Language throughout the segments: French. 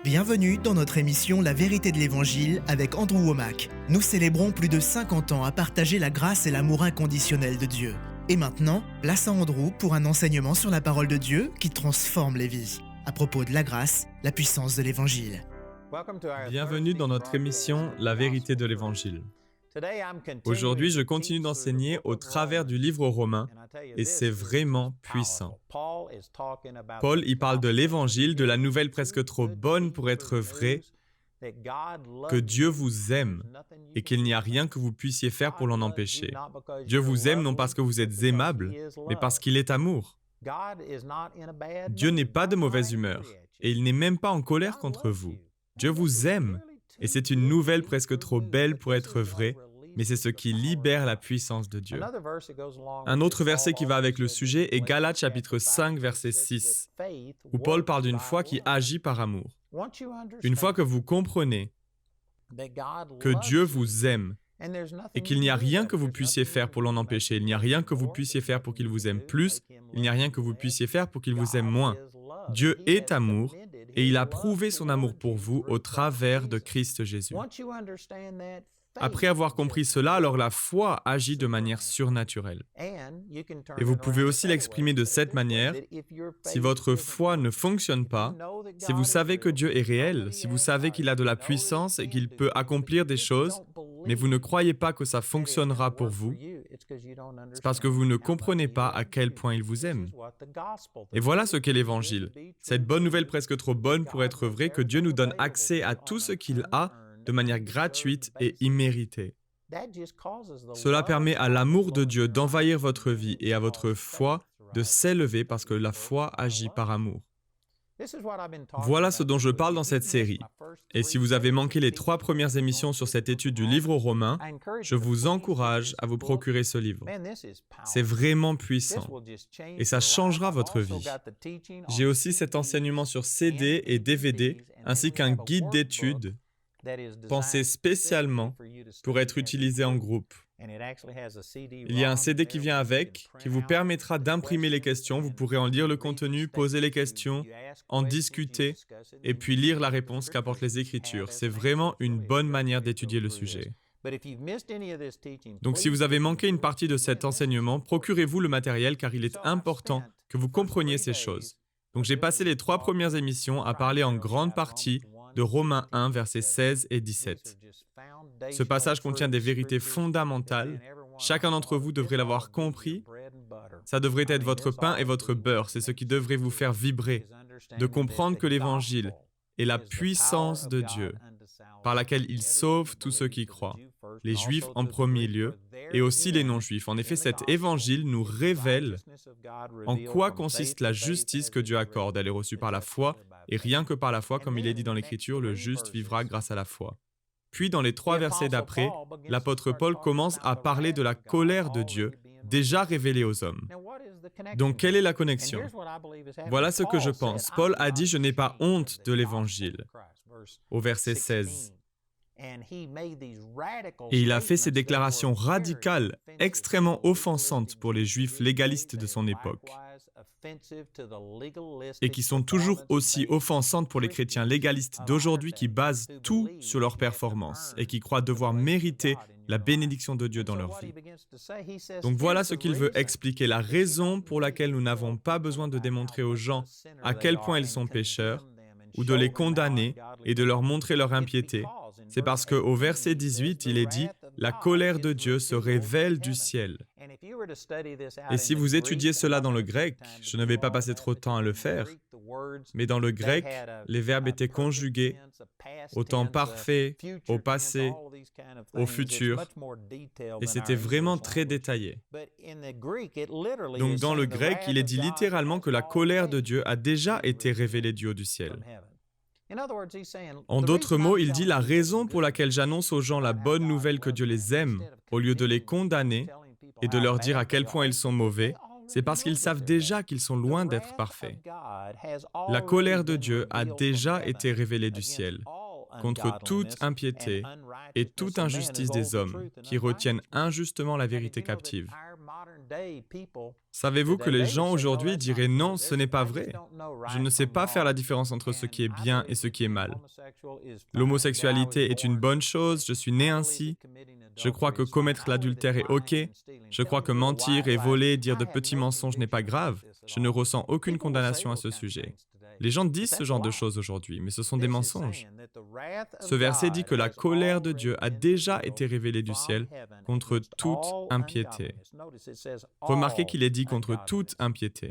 Bienvenue dans notre émission La vérité de l'Évangile avec Andrew Womack. Nous célébrons plus de 50 ans à partager la grâce et l'amour inconditionnel de Dieu. Et maintenant, place à Andrew pour un enseignement sur la parole de Dieu qui transforme les vies. À propos de la grâce, la puissance de l'Évangile. Bienvenue dans notre émission La vérité de l'Évangile. Aujourd'hui, je continue d'enseigner au travers du livre aux Romains et c'est vraiment puissant. Paul y parle de l'Évangile, de la nouvelle presque trop bonne pour être vraie, que Dieu vous aime et qu'il n'y a rien que vous puissiez faire pour l'en empêcher. Dieu vous aime non parce que vous êtes aimable, mais parce qu'il est amour. Dieu n'est pas de mauvaise humeur et il n'est même pas en colère contre vous. Dieu vous aime et c'est une nouvelle presque trop belle pour être vraie, mais c'est ce qui libère la puissance de Dieu. Un autre verset qui va avec le sujet est Galates chapitre 5 verset 6, où Paul parle d'une foi qui agit par amour. Une fois que vous comprenez que Dieu vous aime et qu'il n'y a rien que vous puissiez faire pour l'en empêcher, il n'y a rien que vous puissiez faire pour qu'il vous aime plus, il n'y a rien que vous puissiez faire pour qu'il vous aime moins. Dieu est amour et il a prouvé son amour pour vous au travers de Christ Jésus. Après avoir compris cela, alors la foi agit de manière surnaturelle. Et vous pouvez aussi l'exprimer de cette manière. Si votre foi ne fonctionne pas, si vous savez que Dieu est réel, si vous savez qu'il a de la puissance et qu'il peut accomplir des choses, mais vous ne croyez pas que ça fonctionnera pour vous, c'est parce que vous ne comprenez pas à quel point il vous aime. Et voilà ce qu'est l'Évangile. Cette bonne nouvelle presque trop bonne pour être vraie, que Dieu nous donne accès à tout ce qu'il a de manière gratuite et imméritée. Cela permet à l'amour de Dieu d'envahir votre vie et à votre foi de s'élever parce que la foi agit par amour. Voilà ce dont je parle dans cette série. Et si vous avez manqué les 3 premières émissions sur cette étude du livre aux Romains, je vous encourage à vous procurer ce livre. C'est vraiment puissant et ça changera votre vie. J'ai aussi cet enseignement sur CD et DVD ainsi qu'un guide d'études pensé spécialement pour être utilisé en groupe. Il y a un CD qui vient avec, qui vous permettra d'imprimer les questions. Vous pourrez en lire le contenu, poser les questions, en discuter, et puis lire la réponse qu'apportent les Écritures. C'est vraiment une bonne manière d'étudier le sujet. Donc si vous avez manqué une partie de cet enseignement, procurez-vous le matériel car il est important que vous compreniez ces choses. Donc j'ai passé les 3 premières émissions à parler en grande partie de Romains 1, versets 16 et 17. Ce passage contient des vérités fondamentales. Chacun d'entre vous devrait l'avoir compris. Ça devrait être votre pain et votre beurre. C'est ce qui devrait vous faire vibrer, de comprendre que l'Évangile est la puissance de Dieu, par laquelle il sauve tous ceux qui croient, les Juifs en premier lieu, et aussi les non-Juifs. En effet, cet Évangile nous révèle en quoi consiste la justice que Dieu accorde. Elle est reçue par la foi, et rien que par la foi, comme il est dit dans l'Écriture, le juste vivra grâce à la foi. Puis, dans les 3 versets d'après, l'apôtre Paul commence à parler de la colère de Dieu, déjà révélée aux hommes. Donc, quelle est la connexion? Voilà ce que je pense. Paul a dit « Je n'ai pas honte de l'Évangile » au verset 16. Et il a fait ces déclarations radicales, extrêmement offensantes pour les Juifs légalistes de son époque, et qui sont toujours aussi offensantes pour les chrétiens légalistes d'aujourd'hui qui basent tout sur leur performance et qui croient devoir mériter la bénédiction de Dieu dans leur vie. Donc voilà ce qu'il veut expliquer, la raison pour laquelle nous n'avons pas besoin de démontrer aux gens à quel point ils sont pécheurs, ou de les condamner et de leur montrer leur impiété. C'est parce qu'au verset 18, il est dit « La colère de Dieu se révèle du ciel ». Et si vous étudiez cela dans le grec, je ne vais pas passer trop de temps à le faire, mais dans le grec, les verbes étaient conjugués au temps parfait, au passé, au futur, et c'était vraiment très détaillé. Donc dans le grec, il est dit littéralement que la colère de Dieu a déjà été révélée du haut du ciel. En d'autres mots, il dit la raison pour laquelle j'annonce aux gens la bonne nouvelle que Dieu les aime, au lieu de les condamner et de leur dire à quel point ils sont mauvais, c'est parce qu'ils savent déjà qu'ils sont loin d'être parfaits. La colère de Dieu a déjà été révélée du ciel contre toute impiété et toute injustice des hommes qui retiennent injustement la vérité captive. Savez-vous que les gens aujourd'hui diraient non, ce n'est pas vrai. Je ne sais pas faire la différence entre ce qui est bien et ce qui est mal. L'homosexualité est une bonne chose, je suis né ainsi. Je crois que commettre l'adultère est OK. Je crois que mentir et voler, dire de petits mensonges n'est pas grave. Je ne ressens aucune condamnation à ce sujet. Les gens disent ce genre de choses aujourd'hui, mais ce sont des mensonges. Ce verset dit que la colère de Dieu a déjà été révélée du ciel contre toute impiété. Remarquez qu'il est dit contre toute impiété.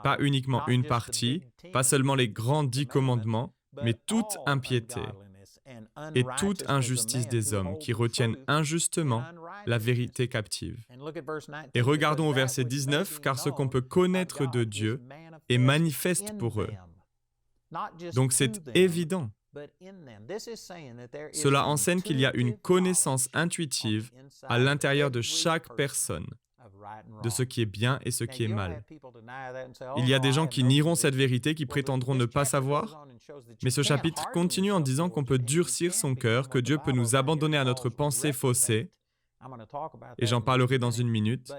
Pas uniquement une partie, pas seulement les grands 10 commandements, mais toute impiété et toute injustice des hommes qui retiennent injustement la vérité captive. Et regardons au verset 19, car ce qu'on peut connaître de Dieu est manifeste pour eux. Donc c'est évident. Cela enseigne qu'il y a une connaissance intuitive à l'intérieur de chaque personne de ce qui est bien et ce qui est mal. Il y a des gens qui nieront cette vérité, qui prétendront ne pas savoir, mais ce chapitre continue en disant qu'on peut durcir son cœur, que Dieu peut nous abandonner à notre pensée faussée, et j'en parlerai dans une minute,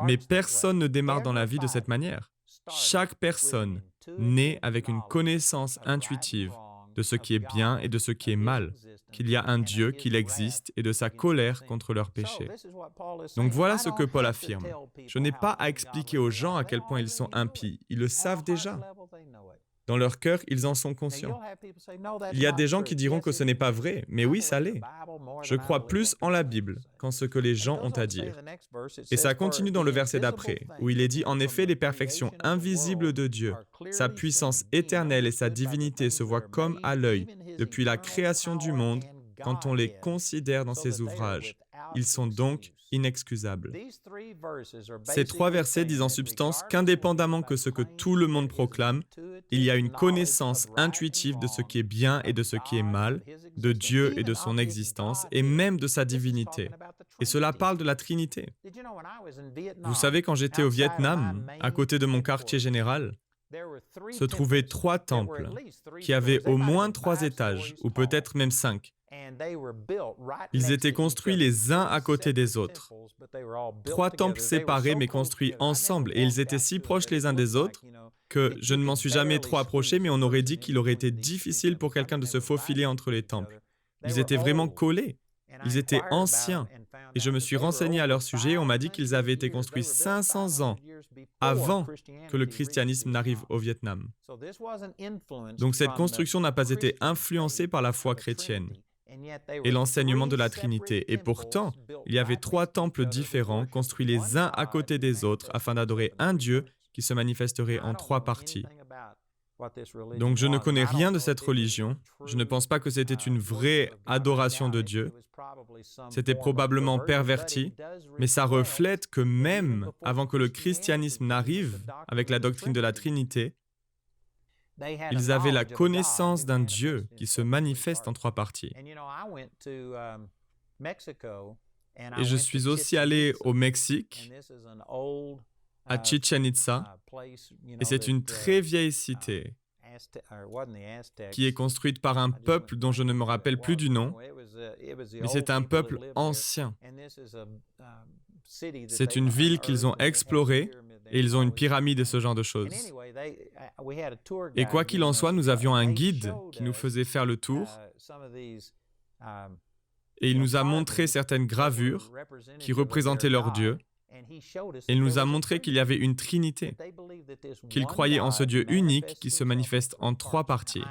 mais personne ne démarre dans la vie de cette manière. Chaque personne naît avec une connaissance intuitive de ce qui est bien et de ce qui est mal, qu'il y a un Dieu, qu'il existe, et de sa colère contre leurs péchés. Donc voilà ce que Paul affirme. Je n'ai pas à expliquer aux gens à quel point ils sont impies, ils le savent déjà. Dans leur cœur, ils en sont conscients. Il y a des gens qui diront que ce n'est pas vrai, mais oui, ça l'est. Je crois plus en la Bible qu'en ce que les gens ont à dire. Et ça continue dans le verset d'après, où il est dit « En effet, les perfections invisibles de Dieu, sa puissance éternelle et sa divinité se voient comme à l'œil depuis la création du monde quand on les considère dans ses ouvrages. Ils sont donc inexcusables. » Ces 3 versets disent en substance qu'indépendamment que ce que tout le monde proclame, il y a une connaissance intuitive de ce qui est bien et de ce qui est mal, de Dieu et de son existence, et même de sa divinité. Et cela parle de la Trinité. Vous savez, quand j'étais au Vietnam, à côté de mon quartier général, se trouvaient 3 temples qui avaient au moins 3 étages, ou peut-être même 5. Ils étaient construits les uns à côté des autres. 3 temples séparés mais construits ensemble, et ils étaient si proches les uns des autres que je ne m'en suis jamais trop approché, mais on aurait dit qu'il aurait été difficile pour quelqu'un de se faufiler entre les temples. Ils étaient vraiment collés. Ils étaient anciens. Et je me suis renseigné à leur sujet et on m'a dit qu'ils avaient été construits 500 ans avant que le christianisme n'arrive au Vietnam. Donc cette construction n'a pas été influencée par la foi chrétienne et l'enseignement de la Trinité. Et pourtant, il y avait 3 temples différents, construits les uns à côté des autres, afin d'adorer un Dieu qui se manifesterait en 3 parties. Donc je ne connais rien de cette religion. Je ne pense pas que c'était une vraie adoration de Dieu. C'était probablement perverti, mais ça reflète que même avant que le christianisme n'arrive avec la doctrine de la Trinité, ils avaient la connaissance d'un Dieu qui se manifeste en 3 parties. Et je suis aussi allé au Mexique, à Chichen Itza, et c'est une très vieille cité qui est construite par un peuple dont je ne me rappelle plus du nom, mais c'est un peuple ancien. C'est une ville qu'ils ont explorée et ils ont une pyramide et ce genre de choses. Et quoi qu'il en soit, nous avions un guide qui nous faisait faire le tour et il nous a montré certaines gravures qui représentaient leur Dieu. Et il nous a montré qu'il y avait une Trinité, qu'il croyait en ce Dieu unique qui se manifeste en 3 parties.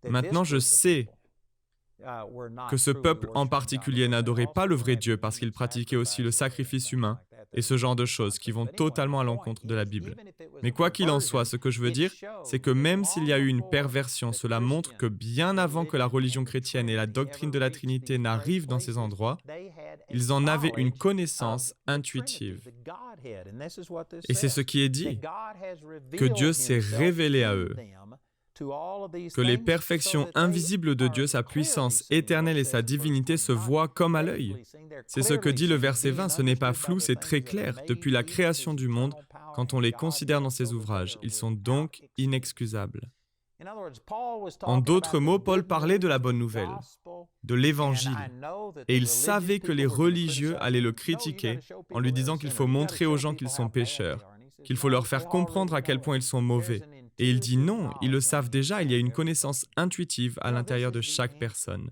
Maintenant, je sais que ce peuple en particulier n'adorait pas le vrai Dieu parce qu'il pratiquait aussi le sacrifice humain et ce genre de choses qui vont totalement à l'encontre de la Bible. Mais quoi qu'il en soit, ce que je veux dire, c'est que même s'il y a eu une perversion, cela montre que bien avant que la religion chrétienne et la doctrine de la Trinité n'arrivent dans ces endroits, ils en avaient une connaissance intuitive. Et c'est ce qui est dit, que Dieu s'est révélé à eux, que les perfections invisibles de Dieu, sa puissance éternelle et sa divinité se voient comme à l'œil. C'est ce que dit le verset 20, ce n'est pas flou, c'est très clair. Depuis la création du monde, quand on les considère dans ses ouvrages, ils sont donc inexcusables. En d'autres mots, Paul parlait de la bonne nouvelle, de l'Évangile, et il savait que les religieux allaient le critiquer en lui disant qu'il faut montrer aux gens qu'ils sont pécheurs, qu'il faut leur faire comprendre à quel point ils sont mauvais. Et il dit non, ils le savent déjà, il y a une connaissance intuitive à l'intérieur de chaque personne.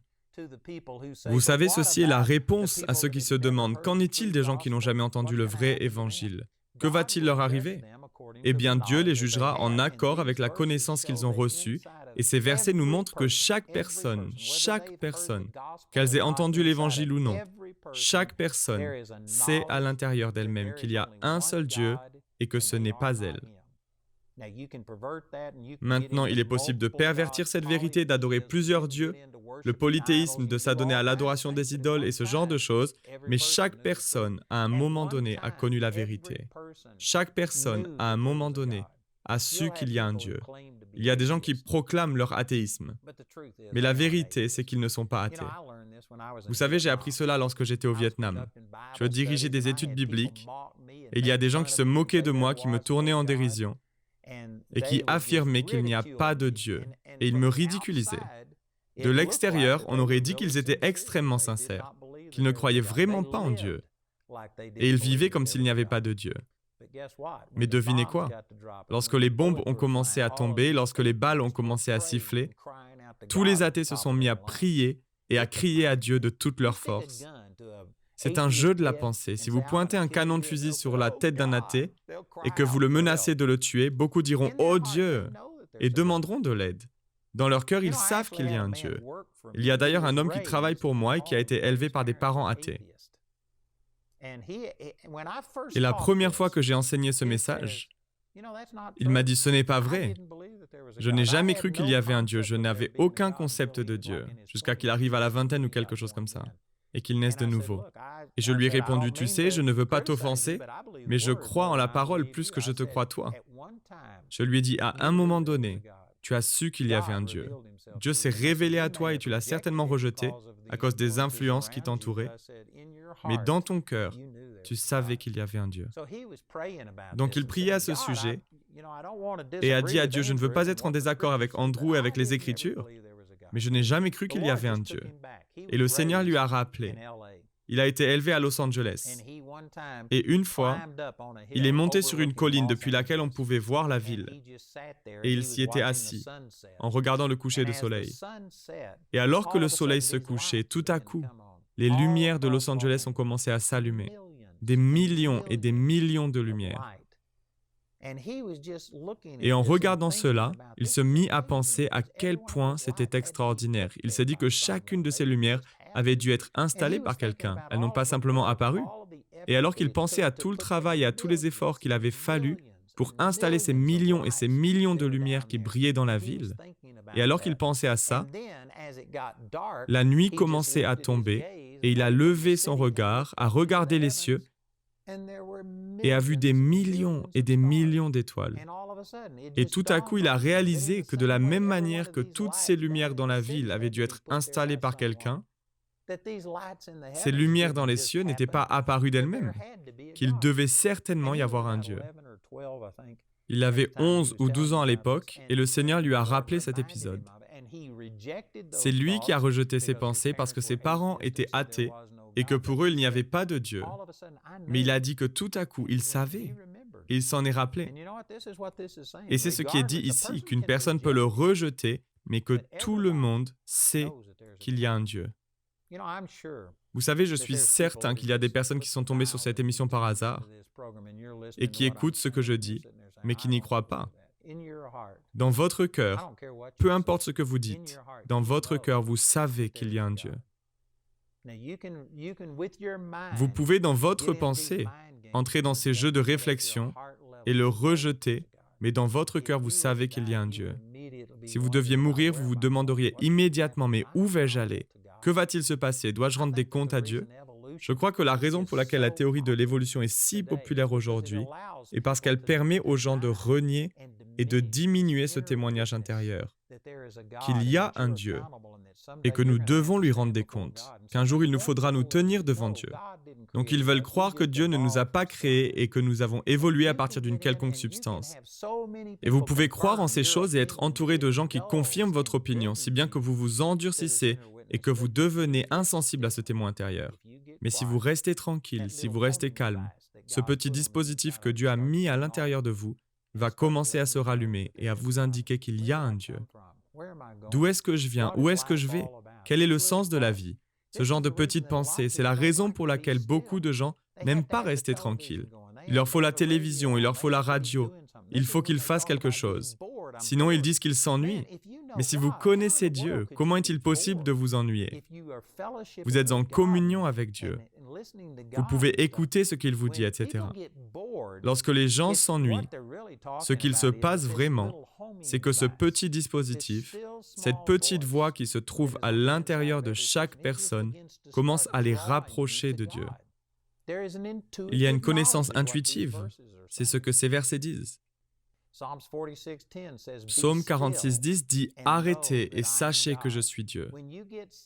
Vous savez, ceci est la réponse à ceux qui se demandent « Qu'en est-il des gens qui n'ont jamais entendu le vrai Évangile ? Que va-t-il leur arriver ?» Eh bien, Dieu les jugera en accord avec la connaissance qu'ils ont reçue, et ces versets nous montrent que chaque personne, qu'elles aient entendu l'Évangile ou non, chaque personne sait à l'intérieur d'elle-même qu'il y a un seul Dieu et que ce n'est pas elle. Maintenant, il est possible de pervertir cette vérité, d'adorer plusieurs dieux, le polythéisme, de s'adonner à l'adoration des idoles et ce genre de choses, mais chaque personne, à un moment donné, a connu la vérité. Chaque personne, à un moment donné, a su qu'il y a un Dieu. Il y a des gens qui proclament leur athéisme, mais la vérité, c'est qu'ils ne sont pas athées. Vous savez, j'ai appris cela lorsque j'étais au Vietnam. Je dirigeais des études bibliques, et il y a des gens qui se moquaient de moi, qui me tournaient en dérision, et qui affirmaient qu'il n'y a pas de Dieu, et ils me ridiculisaient. De l'extérieur, on aurait dit qu'ils étaient extrêmement sincères, qu'ils ne croyaient vraiment pas en Dieu, et ils vivaient comme s'il n'y avait pas de Dieu. Mais devinez quoi? Lorsque les bombes ont commencé à tomber, lorsque les balles ont commencé à siffler, tous les athées se sont mis à prier et à crier à Dieu de toute leur force. C'est un jeu de la pensée. Si vous pointez un canon de fusil sur la tête d'un athée et que vous le menacez de le tuer, beaucoup diront « Oh Dieu !» et demanderont de l'aide. Dans leur cœur, ils savent qu'il y a un Dieu. Il y a d'ailleurs un homme qui travaille pour moi et qui a été élevé par des parents athées. Et la première fois que j'ai enseigné ce message, il m'a dit « Ce n'est pas vrai. Je n'ai jamais cru qu'il y avait un Dieu. Je n'avais aucun concept de Dieu, jusqu'à qu'il arrive à la vingtaine ou quelque chose comme ça, et qu'il naisse de nouveau. » Et je lui ai répondu « Tu sais, je ne veux pas t'offenser, mais je crois en la parole plus que je te crois toi. » Je lui ai dit « À un moment donné, tu as su qu'il y avait un Dieu. Dieu s'est révélé à toi et tu l'as certainement rejeté à cause des influences qui t'entouraient. Mais dans ton cœur, tu savais qu'il y avait un Dieu. » Donc il priait à ce sujet et a dit à Dieu « Je ne veux pas être en désaccord avec Andrew et avec les Écritures, mais je n'ai jamais cru qu'il y avait un Dieu. » Et le Seigneur lui a rappelé. Il a été élevé à Los Angeles. Et une fois, il est monté sur une colline depuis laquelle on pouvait voir la ville. Et il s'y était assis, en regardant le coucher de soleil. Et alors que le soleil se couchait, tout à coup, les lumières de Los Angeles ont commencé à s'allumer. Des millions et des millions de lumières. Et en regardant cela, il se mit à penser à quel point c'était extraordinaire. Il s'est dit que chacune de ces lumières avait dû être installées par quelqu'un. Elles n'ont pas simplement apparu. Et alors qu'il pensait à tout le travail et à tous les efforts qu'il avait fallu pour installer ces millions et ces millions de lumières qui brillaient dans la ville, et alors qu'il pensait à ça, la nuit commençait à tomber et il a levé son regard, a regardé les cieux et a vu des millions et des millions d'étoiles. Et tout à coup, il a réalisé que de la même manière que toutes ces lumières dans la ville avaient dû être installées par quelqu'un, ces lumières dans les cieux n'étaient pas apparues d'elles-mêmes, qu'il devait certainement y avoir un Dieu. Il avait 11 ou 12 ans à l'époque et le Seigneur lui a rappelé cet épisode. C'est lui qui a rejeté ses pensées parce que ses parents étaient athées et que pour eux, il n'y avait pas de Dieu. Mais il a dit que tout à coup, il savait et il s'en est rappelé. Et c'est ce qui est dit ici, qu'une personne peut le rejeter, mais que tout le monde sait qu'il y a un Dieu. Vous savez, je suis certain qu'il y a des personnes qui sont tombées sur cette émission par hasard et qui écoutent ce que je dis, mais qui n'y croient pas. Dans votre cœur, peu importe ce que vous dites, dans votre cœur, vous savez qu'il y a un Dieu. Vous pouvez, dans votre pensée, entrer dans ces jeux de réflexion et le rejeter, mais dans votre cœur, vous savez qu'il y a un Dieu. Si vous deviez mourir, vous vous demanderiez immédiatement « Mais où vais-je aller ? Que va-t-il se passer? Dois-je rendre des comptes à Dieu ?» Je crois que la raison pour laquelle la théorie de l'évolution est si populaire aujourd'hui est parce qu'elle permet aux gens de renier et de diminuer ce témoignage intérieur. qu'il y a un Dieu et que nous devons lui rendre des comptes, qu'un jour il nous faudra nous tenir devant Dieu. Donc ils veulent croire que Dieu ne nous a pas créés et que nous avons évolué à partir d'une quelconque substance. Et vous pouvez croire en ces choses et être entouré de gens qui confirment votre opinion, si bien que vous vous endurcissez et que vous devenez insensible à ce témoin intérieur. Mais si vous restez tranquille, si vous restez calme, ce petit dispositif que Dieu a mis à l'intérieur de vous va commencer à se rallumer et à vous indiquer qu'il y a un Dieu. D'où est-ce que je viens? Où est-ce que je vais? Quel est le sens de la vie? Ce genre de petites pensées, c'est la raison pour laquelle beaucoup de gens n'aiment pas rester tranquilles. Il leur faut la télévision, il leur faut la radio, il faut qu'ils fassent quelque chose. Sinon, ils disent qu'ils s'ennuient. Mais si vous connaissez Dieu, comment est-il possible de vous ennuyer? Vous êtes en communion avec Dieu. Vous pouvez écouter ce qu'il vous dit, etc. Lorsque les gens s'ennuient, ce qu'il se passe vraiment, c'est que ce petit dispositif, cette petite voix qui se trouve à l'intérieur de chaque personne, commence à les rapprocher de Dieu. Il y a une connaissance intuitive, c'est ce que ces versets disent. Psaume 46:10 dit « Arrêtez et sachez que je suis Dieu ».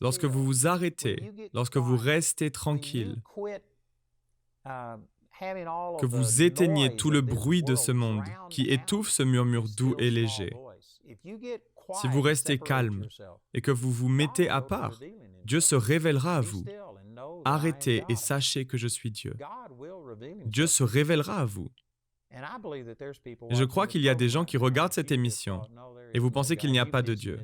Lorsque vous vous arrêtez, lorsque vous restez tranquille, que vous éteignez tout le bruit de ce monde qui étouffe ce murmure doux et léger. Si vous restez calme et que vous vous mettez à part, Dieu se révélera à vous. Arrêtez et sachez que je suis Dieu. Dieu se révélera à vous. Et je crois qu'il y a des gens qui regardent cette émission et vous pensez qu'il n'y a pas de Dieu.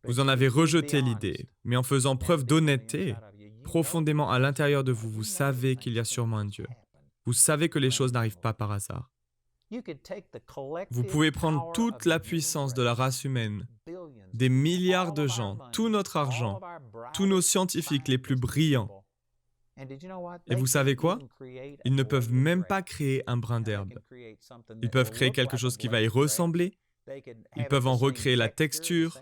Vous en avez rejeté l'idée, mais en faisant preuve d'honnêteté, profondément à l'intérieur de vous, vous savez qu'il y a sûrement un Dieu. Vous savez que les choses n'arrivent pas par hasard. Vous pouvez prendre toute la puissance de la race humaine, des milliards de gens, tout notre argent, tous nos scientifiques les plus brillants. Et vous savez quoi? Ils ne peuvent même pas créer un brin d'herbe. Ils peuvent créer quelque chose qui va y ressembler. Ils peuvent en recréer la texture,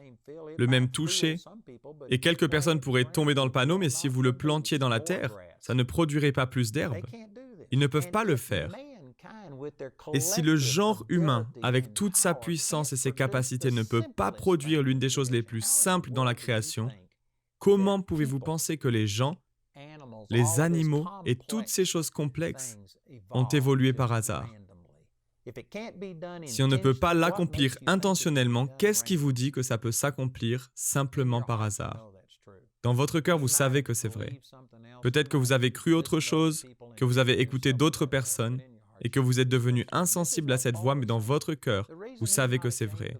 le même toucher. Et quelques personnes pourraient tomber dans le panneau, mais si vous le plantiez dans la terre, ça ne produirait pas plus d'herbe. Ils ne peuvent pas le faire. Et si le genre humain, avec toute sa puissance et ses capacités, ne peut pas produire l'une des choses les plus simples dans la création, comment pouvez-vous penser que les gens, les animaux et toutes ces choses complexes ont évolué par hasard? Si on ne peut pas l'accomplir intentionnellement, qu'est-ce qui vous dit que ça peut s'accomplir simplement par hasard? Dans votre cœur, vous savez que c'est vrai. Peut-être que vous avez cru autre chose, que vous avez écouté d'autres personnes et que vous êtes devenu insensible à cette voix, mais dans votre cœur, vous savez que c'est vrai.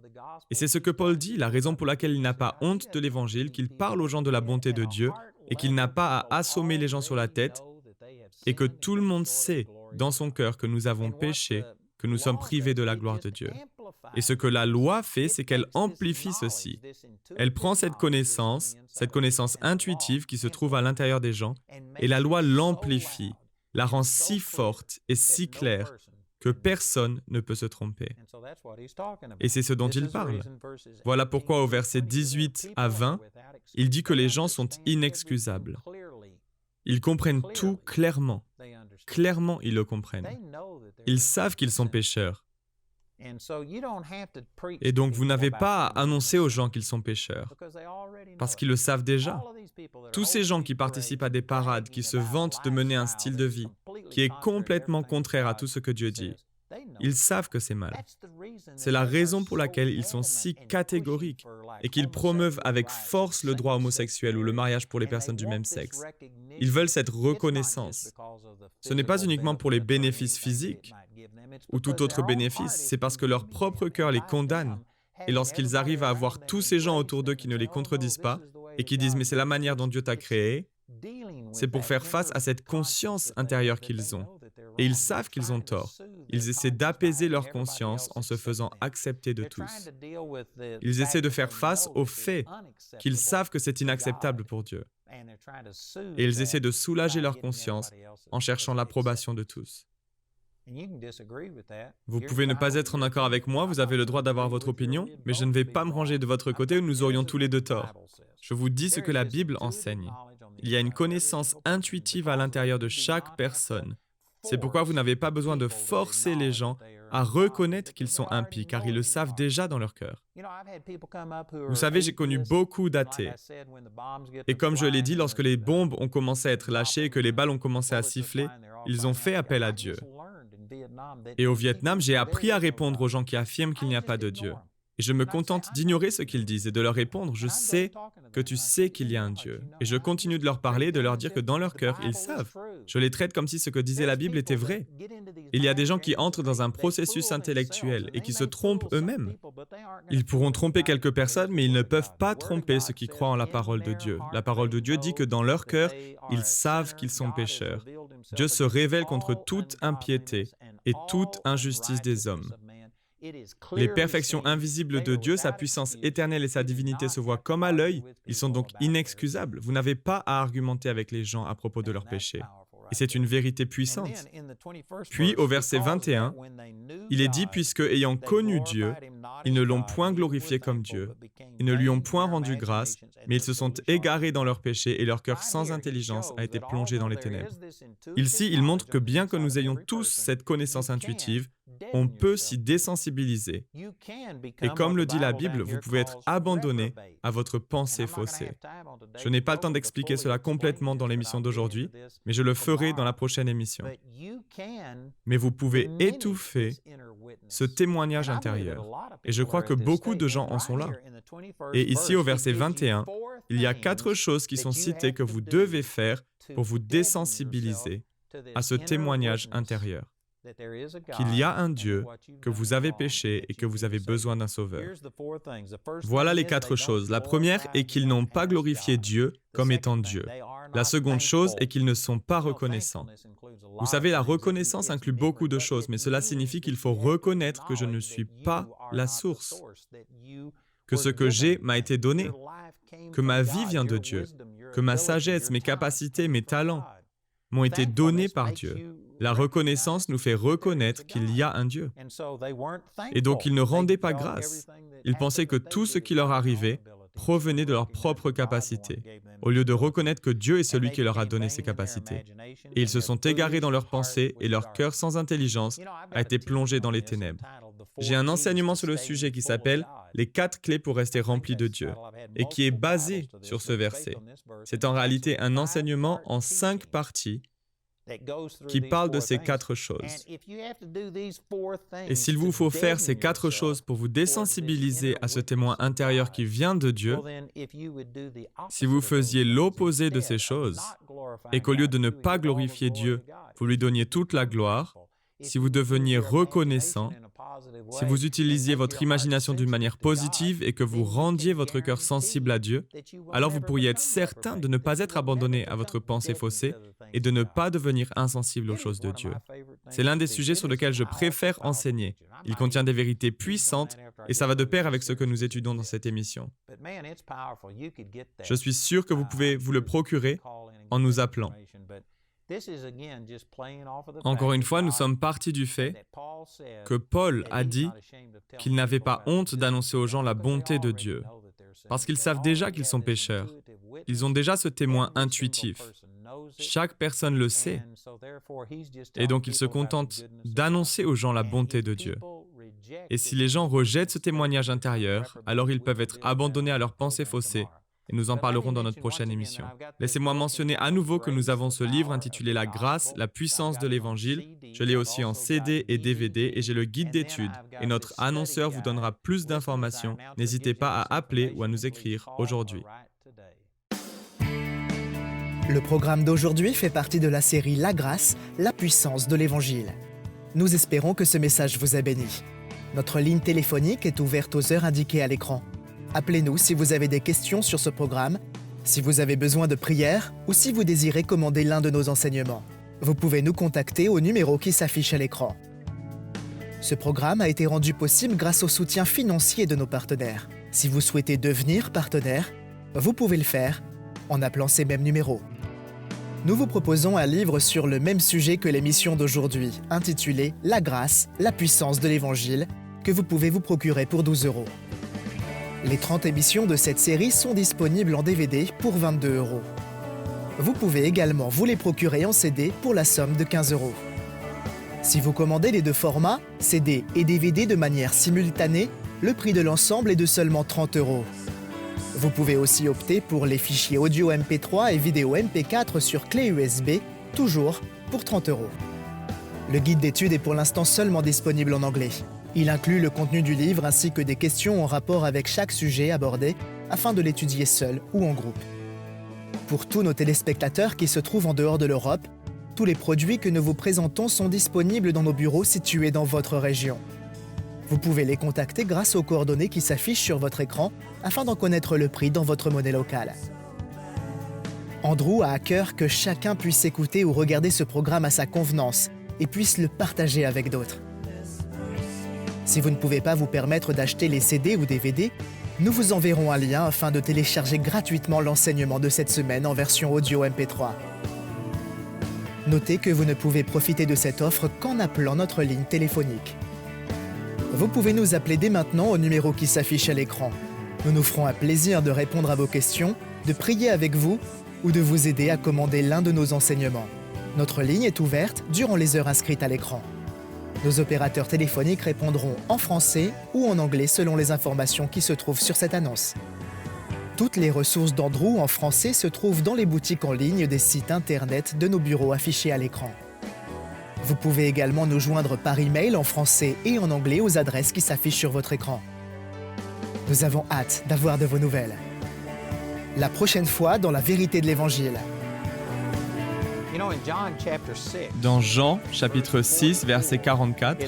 Et c'est ce que Paul dit, la raison pour laquelle il n'a pas honte de l'Évangile, qu'il parle aux gens de la bonté de Dieu et qu'il n'a pas à assommer les gens sur la tête et que tout le monde sait dans son cœur que nous avons péché, que nous sommes privés de la gloire de Dieu. Et ce que la loi fait, c'est qu'elle amplifie ceci. Elle prend cette connaissance intuitive qui se trouve à l'intérieur des gens, et la loi l'amplifie, la rend si forte et si claire que personne ne peut se tromper. Et c'est ce dont il parle. Voilà pourquoi au verset 18 à 20, il dit que les gens sont inexcusables. Ils comprennent tout clairement. Clairement, ils le comprennent. Ils savent qu'ils sont pécheurs. Et donc, vous n'avez pas à annoncer aux gens qu'ils sont pécheurs, parce qu'ils le savent déjà. Tous ces gens qui participent à des parades, qui se vantent de mener un style de vie, qui est complètement contraire à tout ce que Dieu dit, ils savent que c'est mal. C'est la raison pour laquelle ils sont si catégoriques et qu'ils promeuvent avec force le droit homosexuel ou le mariage pour les personnes du même sexe. Ils veulent cette reconnaissance. Ce n'est pas uniquement pour les bénéfices physiques ou tout autre bénéfice, c'est parce que leur propre cœur les condamne. Et lorsqu'ils arrivent à avoir tous ces gens autour d'eux qui ne les contredisent pas et qui disent « mais c'est la manière dont Dieu t'a créé », c'est pour faire face à cette conscience intérieure qu'ils ont. Et ils savent qu'ils ont tort. Ils essaient d'apaiser leur conscience en se faisant accepter de tous. Ils essaient de faire face au fait qu'ils savent que c'est inacceptable pour Dieu. Et ils essaient de soulager leur conscience en cherchant l'approbation de tous. Vous pouvez ne pas être en accord avec moi, vous avez le droit d'avoir votre opinion, mais je ne vais pas me ranger de votre côté où nous aurions tous les deux tort. Je vous dis ce que la Bible enseigne. Il y a une connaissance intuitive à l'intérieur de chaque personne. C'est pourquoi vous n'avez pas besoin de forcer les gens à reconnaître qu'ils sont impies, car ils le savent déjà dans leur cœur. Vous savez, j'ai connu beaucoup d'athées. Et comme je l'ai dit, lorsque les bombes ont commencé à être lâchées et que les balles ont commencé à siffler, ils ont fait appel à Dieu. Et au Vietnam, j'ai appris à répondre aux gens qui affirment qu'il n'y a pas de Dieu. Et je me contente d'ignorer ce qu'ils disent et de leur répondre, je sais que tu sais qu'il y a un Dieu. Et je continue de leur parler, de leur dire que dans leur cœur, ils savent. Je les traite comme si ce que disait la Bible était vrai. Il y a des gens qui entrent dans un processus intellectuel et qui se trompent eux-mêmes. Ils pourront tromper quelques personnes, mais ils ne peuvent pas tromper ceux qui croient en la parole de Dieu. La parole de Dieu dit que dans leur cœur, ils savent qu'ils sont pécheurs. Dieu se révèle contre toute impiété et toute injustice des hommes. Les perfections invisibles de Dieu, sa puissance éternelle et sa divinité se voient comme à l'œil. Ils sont donc inexcusables. Vous n'avez pas à argumenter avec les gens à propos de leurs péchés. Et c'est une vérité puissante. Puis, au verset 21, il est dit, puisque, ayant connu Dieu, ils ne l'ont point glorifié comme Dieu. Ils ne lui ont point rendu grâce, mais ils se sont égarés dans leurs péchés et leur cœur sans intelligence a été plongé dans les ténèbres. Ici, il montre que bien que nous ayons tous cette connaissance intuitive, on peut s'y désensibiliser. Et comme le dit la Bible, vous pouvez être abandonné à votre pensée faussée. Je n'ai pas le temps d'expliquer cela complètement dans l'émission d'aujourd'hui, mais je le ferai dans la prochaine émission. Mais vous pouvez étouffer ce témoignage intérieur. Et je crois que beaucoup de gens en sont là. Et ici, au verset 21, il y a 4 choses qui sont citées que vous devez faire pour vous désensibiliser à ce témoignage intérieur. Qu'il y a un Dieu, que vous avez péché et que vous avez besoin d'un sauveur. Voilà les 4 choses. La première est qu'ils n'ont pas glorifié Dieu comme étant Dieu. La seconde chose est qu'ils ne sont pas reconnaissants. Vous savez, la reconnaissance inclut beaucoup de choses, mais cela signifie qu'il faut reconnaître que je ne suis pas la source, que ce que j'ai m'a été donné, que ma vie vient de Dieu, que ma sagesse, mes capacités, mes talents m'ont été donnés par Dieu. La reconnaissance nous fait reconnaître qu'il y a un Dieu. Et donc, ils ne rendaient pas grâce. Ils pensaient que tout ce qui leur arrivait provenait de leur propre capacité, au lieu de reconnaître que Dieu est celui qui leur a donné ces capacités. Et ils se sont égarés dans leurs pensées et leur cœur sans intelligence a été plongé dans les ténèbres. J'ai un enseignement sur le sujet qui s'appelle « Les 4 clés pour rester rempli de Dieu » et qui est basé sur ce verset. C'est en réalité un enseignement en 5 parties qui parle de ces 4 choses. Et s'il vous faut faire ces 4 choses pour vous désensibiliser à ce témoin intérieur qui vient de Dieu, si vous faisiez l'opposé de ces choses, et qu'au lieu de ne pas glorifier Dieu, vous lui donniez toute la gloire, si vous deveniez reconnaissant, si vous utilisiez votre imagination d'une manière positive et que vous rendiez votre cœur sensible à Dieu, alors vous pourriez être certain de ne pas être abandonné à votre pensée faussée et de ne pas devenir insensible aux choses de Dieu. C'est l'un des sujets sur lesquels je préfère enseigner. Il contient des vérités puissantes et ça va de pair avec ce que nous étudions dans cette émission. Je suis sûr que vous pouvez vous le procurer en nous appelant. Encore une fois, nous sommes partis du fait que Paul a dit qu'il n'avait pas honte d'annoncer aux gens la bonté de Dieu, parce qu'ils savent déjà qu'ils sont pécheurs. Ils ont déjà ce témoin intuitif. Chaque personne le sait, et donc il se contente d'annoncer aux gens la bonté de Dieu. Et si les gens rejettent ce témoignage intérieur, alors ils peuvent être abandonnés à leurs pensées faussées. Et nous en parlerons dans notre prochaine émission. Laissez-moi mentionner à nouveau que nous avons ce livre intitulé « La grâce, la puissance de l'Évangile ». Je l'ai aussi en CD et DVD et j'ai le guide d'études. Et notre annonceur vous donnera plus d'informations. N'hésitez pas à appeler ou à nous écrire aujourd'hui. Le programme d'aujourd'hui fait partie de la série « La grâce, la puissance de l'Évangile ». Nous espérons que ce message vous a béni. Notre ligne téléphonique est ouverte aux heures indiquées à l'écran. Appelez-nous si vous avez des questions sur ce programme, si vous avez besoin de prière ou si vous désirez commander l'un de nos enseignements. Vous pouvez nous contacter au numéro qui s'affiche à l'écran. Ce programme a été rendu possible grâce au soutien financier de nos partenaires. Si vous souhaitez devenir partenaire, vous pouvez le faire en appelant ces mêmes numéros. Nous vous proposons un livre sur le même sujet que l'émission d'aujourd'hui, intitulé « La grâce, la puissance de l'Évangile » que vous pouvez vous procurer pour 12 €. Les 30 émissions de cette série sont disponibles en DVD pour 22 €. Vous pouvez également vous les procurer en CD pour la somme de 15 €. Si vous commandez les deux formats, CD et DVD de manière simultanée, le prix de l'ensemble est de seulement 30 €. Vous pouvez aussi opter pour les fichiers audio MP3 et vidéo MP4 sur clé USB, toujours pour 30 €. Le guide d'études est pour l'instant seulement disponible en anglais. Il inclut le contenu du livre ainsi que des questions en rapport avec chaque sujet abordé afin de l'étudier seul ou en groupe. Pour tous nos téléspectateurs qui se trouvent en dehors de l'Europe, tous les produits que nous vous présentons sont disponibles dans nos bureaux situés dans votre région. Vous pouvez les contacter grâce aux coordonnées qui s'affichent sur votre écran afin d'en connaître le prix dans votre monnaie locale. Andrew a à cœur que chacun puisse écouter ou regarder ce programme à sa convenance et puisse le partager avec d'autres. Si vous ne pouvez pas vous permettre d'acheter les CD ou DVD, nous vous enverrons un lien afin de télécharger gratuitement l'enseignement de cette semaine en version audio MP3. Notez que vous ne pouvez profiter de cette offre qu'en appelant notre ligne téléphonique. Vous pouvez nous appeler dès maintenant au numéro qui s'affiche à l'écran. Nous nous ferons un plaisir de répondre à vos questions, de prier avec vous ou de vous aider à commander l'un de nos enseignements. Notre ligne est ouverte durant les heures inscrites à l'écran. Nos opérateurs téléphoniques répondront en français ou en anglais selon les informations qui se trouvent sur cette annonce. Toutes les ressources d'Andrew en français se trouvent dans les boutiques en ligne des sites internet de nos bureaux affichés à l'écran. Vous pouvez également nous joindre par email en français et en anglais aux adresses qui s'affichent sur votre écran. Nous avons hâte d'avoir de vos nouvelles. La prochaine fois dans la vérité de l'Évangile. Dans Jean, chapitre 6, verset 44,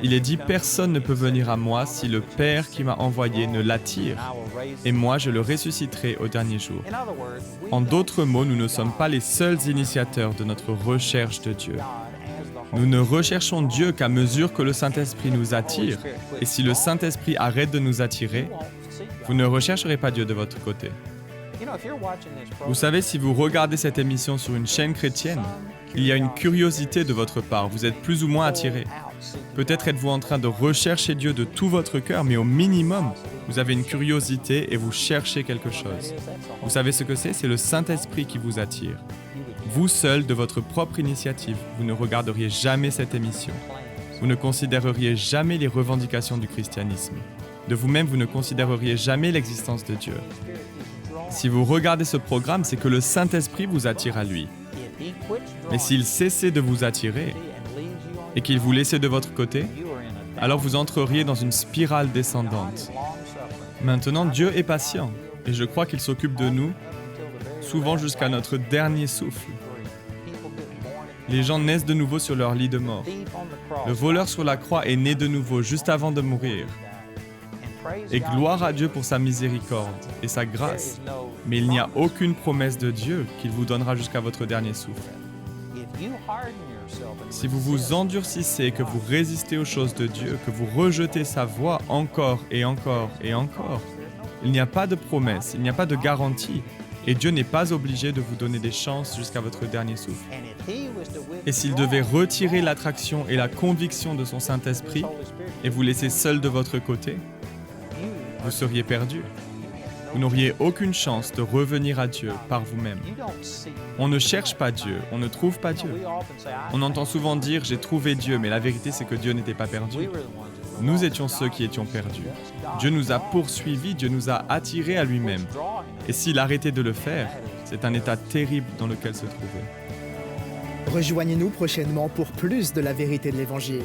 il est dit « Personne ne peut venir à moi si le Père qui m'a envoyé ne l'attire, et moi je le ressusciterai au dernier jour. » En d'autres mots, nous ne sommes pas les seuls initiateurs de notre recherche de Dieu. Nous ne recherchons Dieu qu'à mesure que le Saint-Esprit nous attire, et si le Saint-Esprit arrête de nous attirer, vous ne rechercherez pas Dieu de votre côté. Vous savez, si vous regardez cette émission sur une chaîne chrétienne, il y a une curiosité de votre part, vous êtes plus ou moins attiré. Peut-être êtes-vous en train de rechercher Dieu de tout votre cœur, mais au minimum, vous avez une curiosité et vous cherchez quelque chose. Vous savez ce que c'est? C'est le Saint-Esprit qui vous attire. Vous seul, de votre propre initiative, vous ne regarderiez jamais cette émission. Vous ne considéreriez jamais les revendications du christianisme. De vous-même, vous ne considéreriez jamais l'existence de Dieu. Si vous regardez ce programme, c'est que le Saint-Esprit vous attire à lui. Mais s'il cessait de vous attirer et qu'il vous laissait de votre côté, alors vous entreriez dans une spirale descendante. Maintenant, Dieu est patient et je crois qu'il s'occupe de nous, souvent jusqu'à notre dernier souffle. Les gens naissent de nouveau sur leur lit de mort. Le voleur sur la croix est né de nouveau juste avant de mourir. Et gloire à Dieu pour sa miséricorde et sa grâce. Mais il n'y a aucune promesse de Dieu qu'il vous donnera jusqu'à votre dernier souffle. Si vous vous endurcissez, que vous résistez aux choses de Dieu, que vous rejetez sa voix encore et encore et encore, il n'y a pas de promesse, il n'y a pas de garantie. Et Dieu n'est pas obligé de vous donner des chances jusqu'à votre dernier souffle. Et s'il devait retirer l'attraction et la conviction de son Saint-Esprit et vous laisser seul de votre côté, vous seriez perdu. Vous n'auriez aucune chance de revenir à Dieu par vous-même. On ne cherche pas Dieu, on ne trouve pas Dieu. On entend souvent dire « j'ai trouvé Dieu », mais la vérité c'est que Dieu n'était pas perdu. Nous étions ceux qui étions perdus. Dieu nous a poursuivis, Dieu nous a attirés à lui-même. Et s'il arrêtait de le faire, c'est un état terrible dans lequel se trouver. Rejoignez-nous prochainement pour plus de la vérité de l'Évangile.